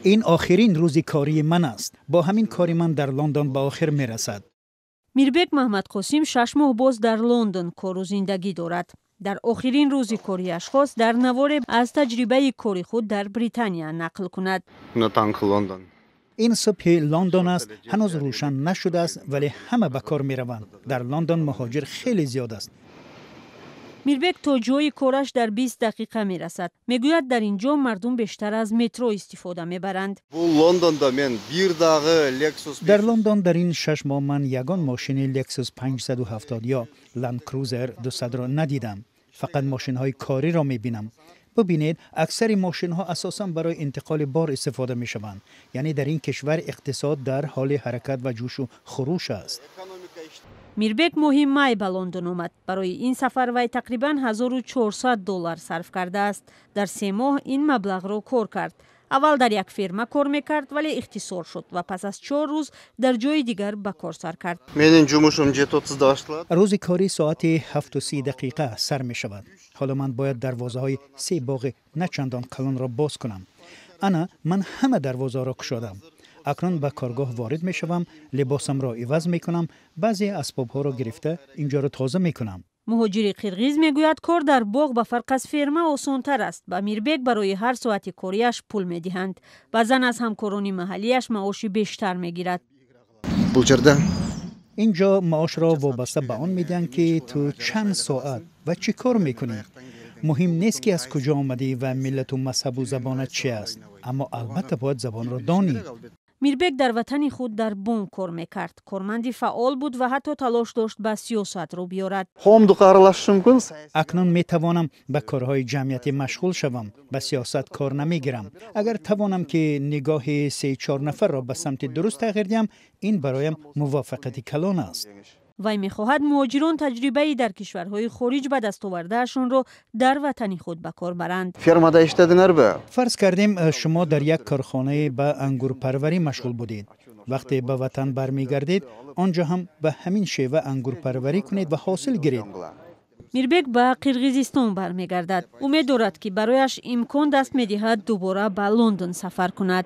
این آخرین روز کاری من است. با همین کاری من در لندن به آخر میرسد. میربек محمدقاسم 6 ماه باز در لندن کار و زندگی دارد. در آخرین روز کاریش خواست در نواره از تجربه کاری خود در بریتانیا نقل کند. این صبح لندن است. هنوز روشن نشده است ولی همه به کار می روند. در لندن مهاجر خیلی زیاد است. میربek تا جای کارش در 20 دقیقه می رسد. میگوید در اینجا مردم بیشتر از مترو استفاده می برند. در لندن در این 6 ماه من یگان ماشین لکسوس 570 یا لند کروزر 200 را ندیدم. فقط ماشین های کاری را می بینم. ببینید اکثر ماشین ها اساساً برای انتقال بار استفاده می شوند. یعنی در این کشور اقتصاد در حال حرکت و جوش و خروش است. میربek مهم مای به لندن آمد. برای این سفر وی تقریباً $1400 صرف کرده است. در 3 ماه این مبلغ را کار کرد. اول در یک فرما کار میکرد ولی اختصار شد و پس از 4 روز در جای دیگر به کار سر کرد. روز کاری ساعت 7:30 سر می شود. حالا من باید دروازه های 3 باغ نه چندان کلان را باز کنم. من همه دروازه را گشادم. اکنون به کارگاه وارد می شوم، لباسم را عوض می کنم، بعضی اسباب ها را گرفته اینجا را تازه می کنم. مهاجر قرغیز میگوید کار در باغ به فرق از فرما آسان‌تر است. به میربek برای هر ساعت کاریش پول میدهند. بعضن از همکاران محلیش معاش بیشتر میگیرد. اینجا معاش را وابسته به آن میدن که تو چند ساعت و چی کار میکنی. مهم نیست که از کجا آمدی و ملت و مذهب و زبانت چی است، اما البته باید زبان را دانی. میربek در وطن خود در بانک کار میکرد. کارمندی فعال بود و حتی تلاش داشت به سیاست رو بیارد. اکنون میتوانم به کارهای جمعیتی مشغول شوم. به سیاست کار نمیگیرم. اگر توانم که نگاه 3-4 نفر را به سمت درست تغییر دهم، این برایم موافقت کلان است. وی میخواهد مهاجران تجربه‌ای در کشورهای خارج به دست آوردهشان را در وطن خود به کار برند. فرض کردیم شما در یک کارخانه به انگور پروری مشغول بودید. وقتی به وطن برمیگردید آنجا هم به همین شیوه انگور پروری کنید و حاصل گیرید. میربek به قرغیزستان برمیگردد. امید دارد که برایش امکان دست میدهد دوباره به لندن سفر کند.